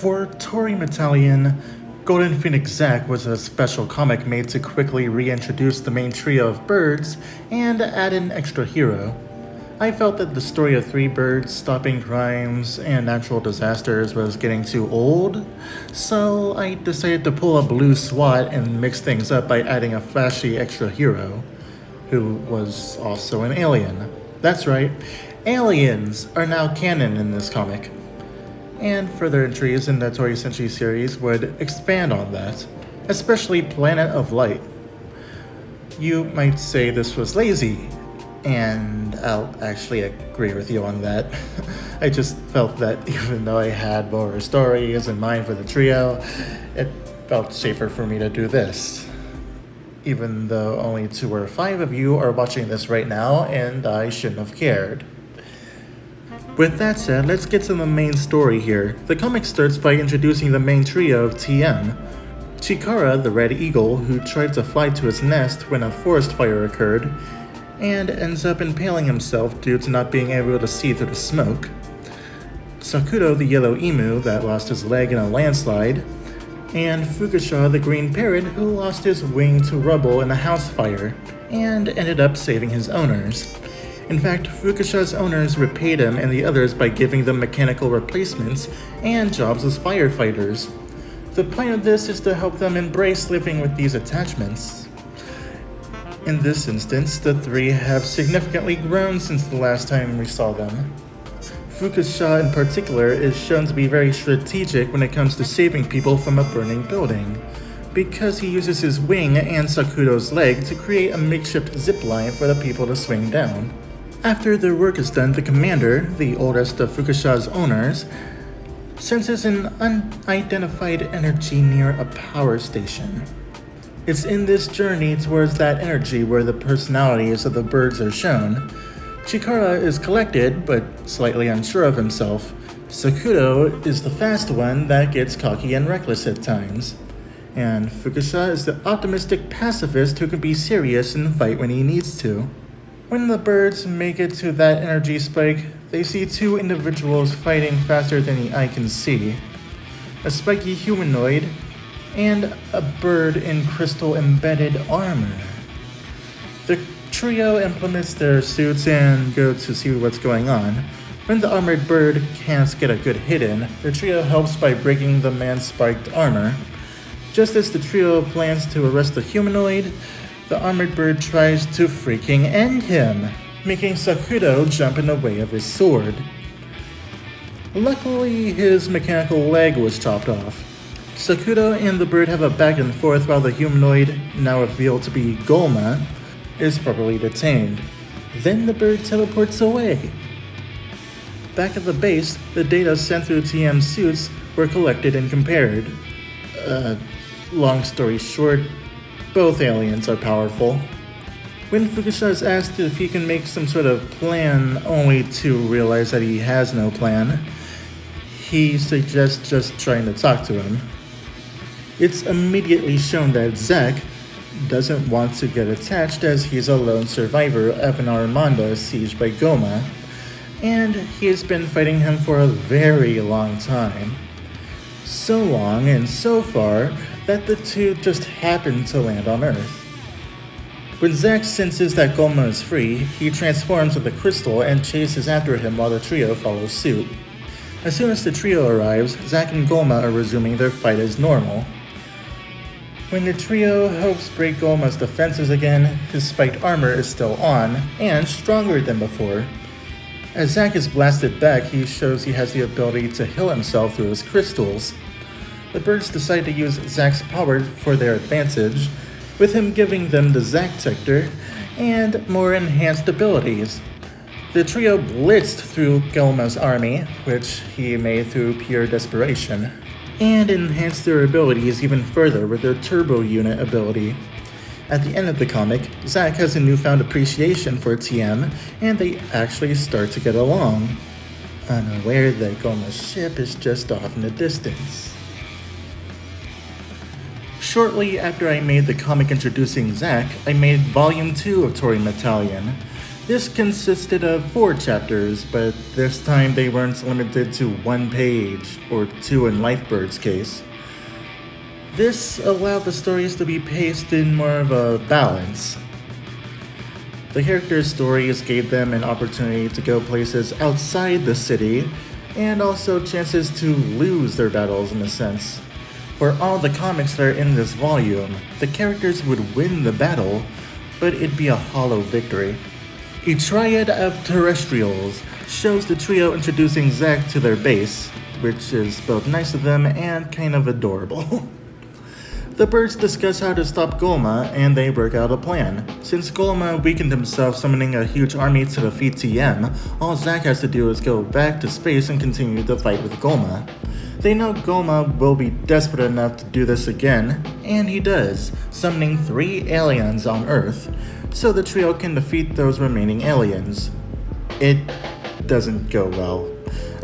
For Tori Metalion, Golden Phoenix Zack was a special comic made to quickly reintroduce the main trio of birds and add an extra hero. I felt that the story of three birds stopping crimes and natural disasters was getting too old, so I decided to pull a blue SWAT and mix things up by adding a flashy extra hero, who was also an alien. That's right, aliens are now canon in this comic. And further entries in the Tori Senshi series would expand on that, especially Planet of Light. You might say this was lazy, and I'll actually agree with you on that. I just felt that even though I had more stories in mind for the trio, it felt safer for me to do this. Even though only 2 or 5 of you are watching this right now, and I shouldn't have cared. With that said, let's get to the main story here. The comic starts by introducing the main trio of TM. Chikara, the Red Eagle, who tried to fly to his nest when a forest fire occurred, and ends up impaling himself due to not being able to see through the smoke. Sakudo, the Yellow Emu, that lost his leg in a landslide, and Fukusha, the Green Parrot, who lost his wing to rubble in a house fire, and ended up saving his owners. In fact, Fukusha's owners repaid him and the others by giving them mechanical replacements and jobs as firefighters. The point of this is to help them embrace living with these attachments. In this instance, the three have significantly grown since the last time we saw them. Fukusha in particular is shown to be very strategic when it comes to saving people from a burning building, because he uses his wing and Sakudo's leg to create a makeshift zipline for the people to swing down. After their work is done, the commander, the oldest of Fukusha's owners, senses an unidentified energy near a power station. It's in this journey towards that energy where the personalities of the birds are shown. Chikara is collected, but slightly unsure of himself. Sakudo is the fast one that gets cocky and reckless at times. And Fukusha is the optimistic pacifist who can be serious and fight when he needs to. When the birds make it to that energy spike, they see 2 individuals fighting faster than the eye can see. A spiky humanoid and a bird in crystal-embedded armor. The trio implements their suits and go to see what's going on. When the armored bird can't get a good hit in, the trio helps by breaking the man's spiked armor. Just as the trio plans to arrest the humanoid, the armored bird tries to freaking end him, making Sakudo jump in the way of his sword. Luckily, his mechanical leg was chopped off. Sakudo and the bird have a back and forth while the humanoid, now revealed to be Golma, is properly detained. Then the bird teleports away. Back at the base, the data sent through TM suits were collected and compared. Long story short, both aliens are powerful. When Fukusha is asked if he can make some sort of plan, only to realize that he has no plan, he suggests just trying to talk to him. It's immediately shown that Zack doesn't want to get attached as he's a lone survivor of an Armada sieged by Goma, and he has been fighting him for a very long time. So long and so far that the two just happen to land on Earth. When Zack senses that Golma is free, he transforms with a crystal and chases after him while the trio follows suit. As soon as the trio arrives, Zack and Golma are resuming their fight as normal. When the trio helps break Golma's defenses again, his spiked armor is still on, and stronger than before. As Zack is blasted back, he shows he has the ability to heal himself through his crystals. The birds decide to use Zack's power for their advantage, with him giving them the Zack Sector and more enhanced abilities. The trio blitzed through Golma's army, which he made through pure desperation, and enhanced their abilities even further with their Turbo Unit ability. At the end of the comic, Zack has a newfound appreciation for TM, and they actually start to get along, unaware that Golma's ship is just off in the distance. Shortly after I made the comic introducing Zack, I made Volume 2 of Tori Metalion. This consisted of 4 chapters, but this time they weren't limited to 1 page, or 2 in Lifebird's case. This allowed the stories to be paced in more of a balance. The characters' stories gave them an opportunity to go places outside the city, and also chances to lose their battles in a sense. For all the comics that are in this volume, the characters would win the battle, but it'd be a hollow victory. A triad of terrestrials shows the trio introducing Zack to their base, which is both nice of them and kind of adorable. The birds discuss how to stop Golma, and they work out a plan. Since Golma weakened himself summoning a huge army to defeat TM, all Zack has to do is go back to space and continue the fight with Golma. They know Golma will be desperate enough to do this again, and he does, summoning 3 aliens on Earth, so the trio can defeat those remaining aliens. It doesn't go well.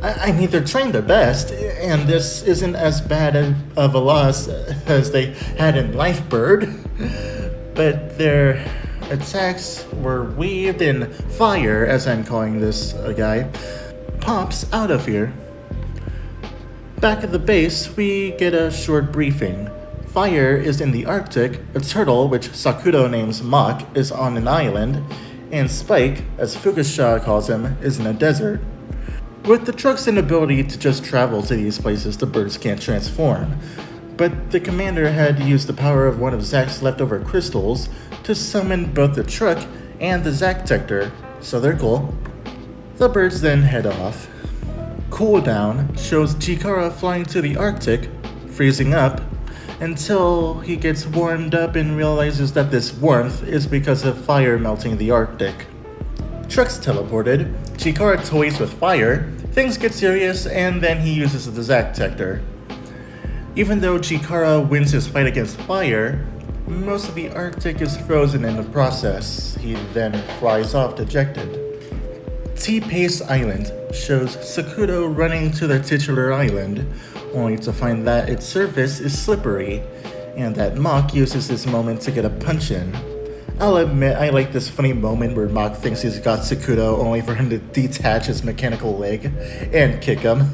I mean, they're trying their best, and this isn't as bad of a loss as they had in Lifebird, but their attacks were weaved in fire, as I'm calling this guy, pops out of here. Back at the base, we get a short briefing. Fire is in the Arctic, a turtle, which Sakudo names Mach, is on an island, and Spike, as Fukusha calls him, is in a desert. With the truck's inability to just travel to these places, the birds can't transform. But the commander had used the power of one of Zack's leftover crystals to summon both the truck and the Zack Tector, so they're cool. The birds then head off. Cooldown shows Chikara flying to the Arctic, freezing up, until he gets warmed up and realizes that this warmth is because of fire melting the Arctic. Truck's teleported, Chikara toys with fire, things get serious, and then he uses the Zack Tector. Even though Chikara wins his fight against fire, most of the Arctic is frozen in the process. He then flies off dejected. T-Pace Island shows Sakudo running to the titular island, only to find that its surface is slippery, and that Mach uses this moment to get a punch in. I'll admit I like this funny moment where Mach thinks he's got Sakudo only for him to detach his mechanical leg and kick him.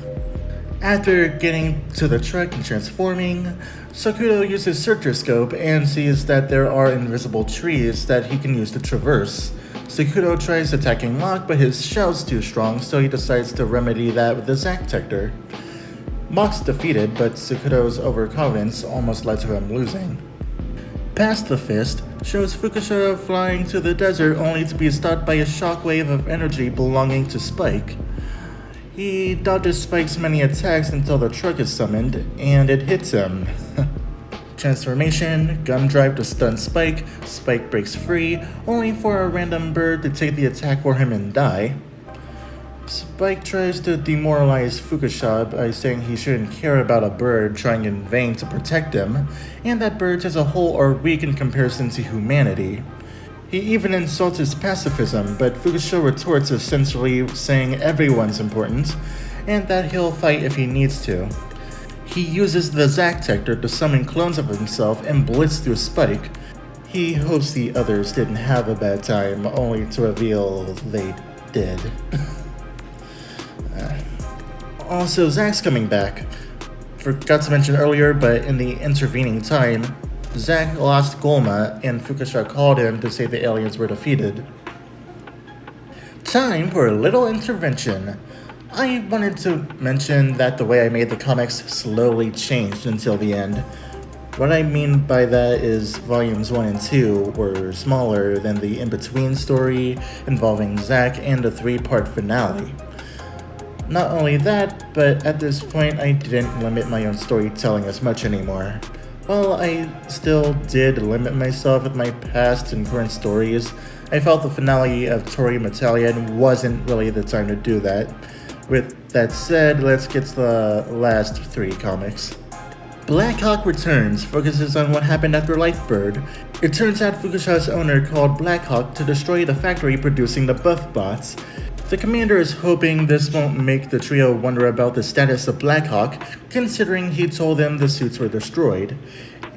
After getting to the truck and transforming, Sakudo uses Searcher Scope and sees that there are invisible trees that he can use to traverse. Sakudo tries attacking Mach, but his shell's too strong, so he decides to remedy that with the Zack Tector. Mach's defeated, but Sakudo's overconfidence almost led to him losing. Past the Fist shows Fukushima flying to the desert only to be stopped by a shockwave of energy belonging to Spike. He dodges Spike's many attacks until the truck is summoned, and it hits him. Transformation, gun drive to stun Spike, Spike breaks free, only for a random bird to take the attack for him and die. Spike tries to demoralize Fukushima by saying he shouldn't care about a bird trying in vain to protect him, and that birds as a whole are weak in comparison to humanity. He even insults his pacifism, but Fukushima retorts essentially saying everyone's important, and that he'll fight if he needs to. He uses the Zack Tector to summon clones of himself and blitz through Spike. He hopes the others didn't have a bad time, only to reveal they did. Also, Zack's coming back. Forgot to mention earlier, but in the intervening time, Zack lost Golma, and Fukusha called him to say the aliens were defeated. Time for a little intervention. I wanted to mention that the way I made the comics slowly changed until the end. What I mean by that is volumes 1 and 2 were smaller than the in-between story involving Zack and the 3-part finale. Not only that, but at this point I didn't limit my own storytelling as much anymore. While I still did limit myself with my past and current stories, I felt the finale of Tori Metalion wasn't really the time to do that. With that said, let's get to the last 3 comics. Black Hawk Returns focuses on what happened after Lifebird. It turns out Fukusha's owner called Black Hawk to destroy the factory producing the buff bots. The commander is hoping this won't make the trio wonder about the status of Black Hawk, considering he told them the suits were destroyed.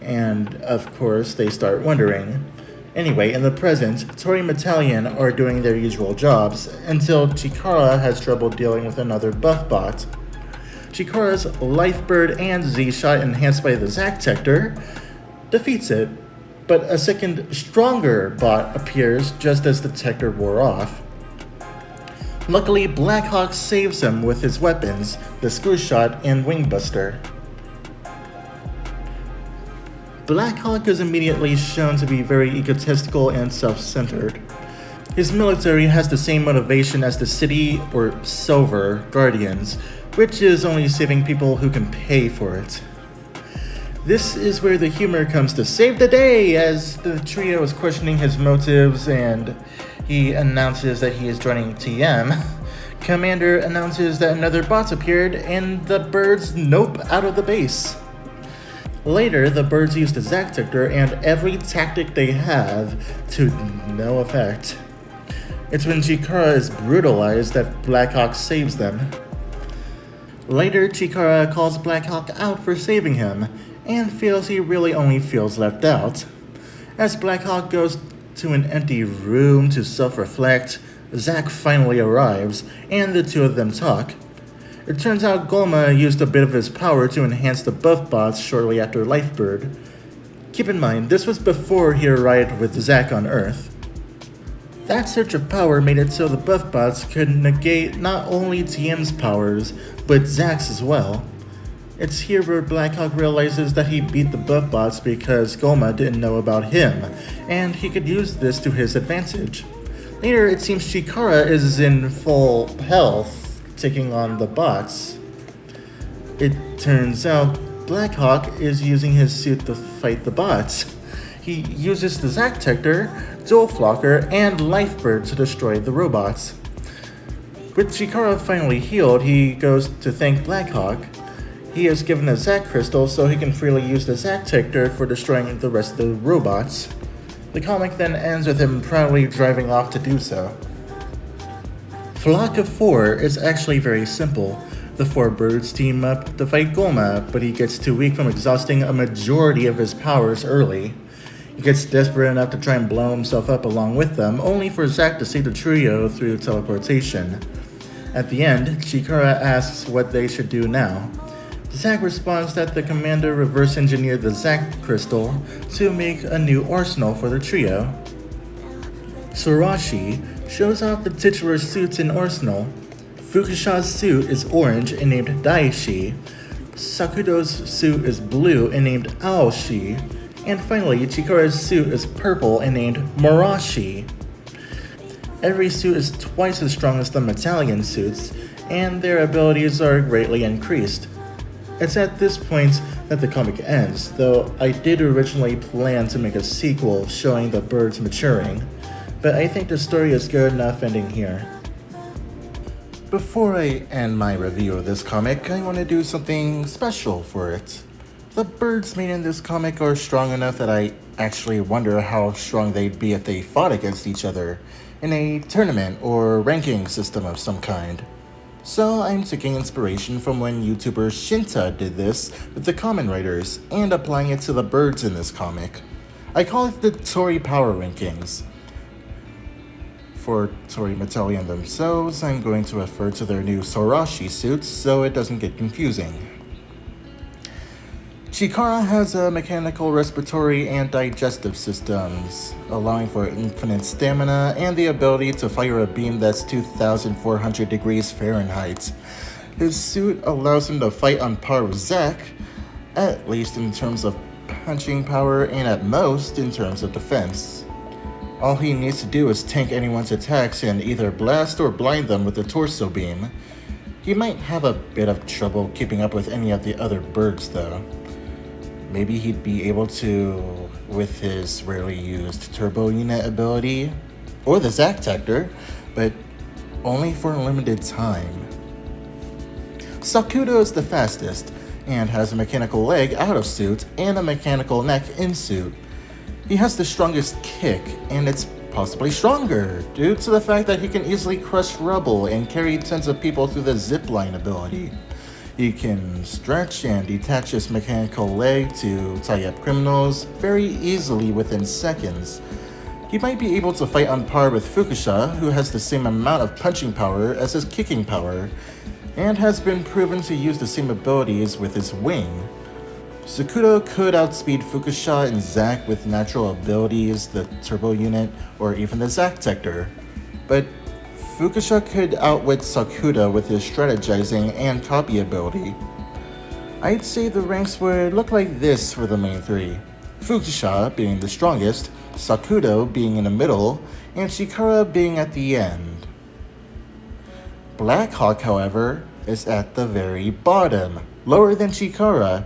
And, of course, they start wondering. Anyway, in the present, Tori and Metalion are doing their usual jobs until Chikara has trouble dealing with another buff bot. Chikara's Lifebird and Z-Shot, enhanced by the Zack Tector, defeats it, but a second, stronger bot appears just as the Tector wore off. Luckily, Blackhawk saves him with his weapons, the Screw Shot and Wing Buster. Blackhawk is immediately shown to be very egotistical and self-centered. His military has the same motivation as the City or Silver Guardians, which is only saving people who can pay for it. This is where the humor comes to save the day, as the trio is questioning his motives and he announces that he is joining TM. Commander announces that another bot appeared and the birds nope out of the base. Later, the birds use the Zack Tector and every tactic they have to no effect. It's when Chikara is brutalized that Blackhawk saves them. Later, Chikara calls Blackhawk out for saving him and feels he really only feels left out. As Blackhawk goes to an empty room to self-reflect, Zack finally arrives and the two of them talk. It turns out Golma used a bit of his power to enhance the buff bots shortly after Lifebird. Keep in mind, this was before he arrived with Zack on Earth. That surge of power made it so the buff bots could negate not only TM's powers, but Zack's as well. It's here where Blackhawk realizes that he beat the buff bots because Golma didn't know about him, and he could use this to his advantage. Later, it seems Chikara is in full health, taking on the bots. It turns out Blackhawk is using his suit to fight the bots. He uses the Zack Tector, Dual Flocker, and Lifebird to destroy the robots. With Chikara finally healed, he goes to thank Blackhawk. He is given a Zack Crystal so he can freely use the Zack Tector for destroying the rest of the robots. The comic then ends with him proudly driving off to do so. Flock of 4 is actually very simple. The 4 birds team up to fight Golma, but he gets too weak from exhausting a majority of his powers early. He gets desperate enough to try and blow himself up along with them, only for Zack to save the trio through teleportation. At the end, Chikara asks what they should do now. Zack responds that the commander reverse engineered the Zack crystal to make a new arsenal for the trio. Sorashi shows off the titular suits in arsenal. Fukusha's suit is orange and named Daishi. Sakudo's suit is blue and named Aoshi. And finally, Chikara's suit is purple and named Murashi. Every suit is twice as strong as the Metalion suits, and their abilities are greatly increased. It's at this point that the comic ends, though I did originally plan to make a sequel showing the birds maturing, but I think the story is good enough ending here. Before I end my review of this comic, I want to do something special for it. The birds made in this comic are strong enough that I actually wonder how strong they'd be if they fought against each other in a tournament or ranking system of some kind. So I'm taking inspiration from when YouTuber Shinta did this with the Kamen Riders and applying it to the birds in this comic. I call it the Tori Power Rankings. For Tori Metalion themselves, I'm going to refer to their new Sorashi suits so it doesn't get confusing. Chikara has a mechanical respiratory and digestive systems, allowing for infinite stamina and the ability to fire a beam that's 2,400 degrees Fahrenheit. His suit allows him to fight on par with Zack, at least in terms of punching power and at most in terms of defense. All he needs to do is tank anyone's attacks and either blast or blind them with the torso beam. He might have a bit of trouble keeping up with any of the other birds though. Maybe he'd be able to with his rarely used turbo unit ability, or the Zack Tector, but only for a limited time. Sakudo is the fastest, and has a mechanical leg out of suit and a mechanical neck in suit. He has the strongest kick, and it's possibly stronger, due to the fact that he can easily crush rubble and carry tons of people through the zipline ability. He can stretch and detach his mechanical leg to tie up criminals very easily within seconds. He might be able to fight on par with Fukusha, who has the same amount of punching power as his kicking power, and has been proven to use the same abilities with his wing. Sakudo could outspeed Fukusha and Zack with natural abilities, the Turbo Unit, or even the Zack Tector. But Fukusha could outwit Sakudo with his strategizing and copy ability. I'd say the ranks would look like this for the main three. Fukusha being the strongest, Sakudo being in the middle, and Chikara being at the end. Blackhawk, however, is at the very bottom, lower than Chikara,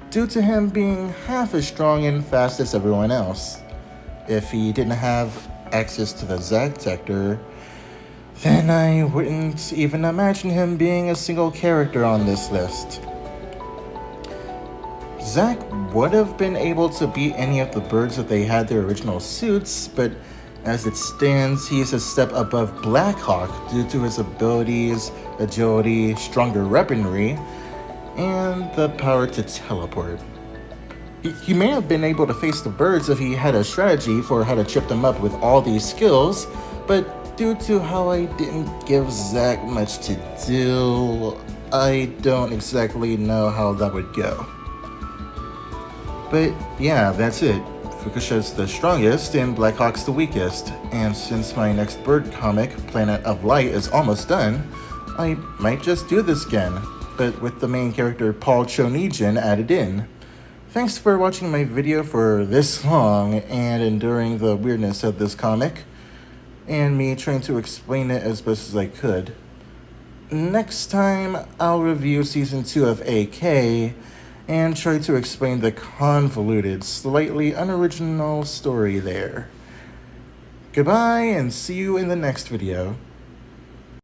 due to him being half as strong and fast as everyone else. If he didn't have access to the Zack Tector, then I wouldn't even imagine him being a single character on this list. Zack would have been able to beat any of the birds if they had their original suits, but as it stands, he is a step above Blackhawk due to his abilities, agility, stronger weaponry, and the power to teleport. He may have been able to face the birds if he had a strategy for how to trip them up with all these skills, but due to how I didn't give Zack much to do, I don't exactly know how that would go. But yeah, that's it. Fukusha's the strongest and Blackhawk's the weakest, and since my next bird comic, Planet of Light, is almost done, I might just do this again, but with the main character Paul Chonijin added in. Thanks for watching my video for this long and enduring the weirdness of this comic, and me trying to explain it as best as I could. Next time, I'll review Season 2 of AK, and try to explain the convoluted, slightly unoriginal story there. Goodbye, and see you in the next video.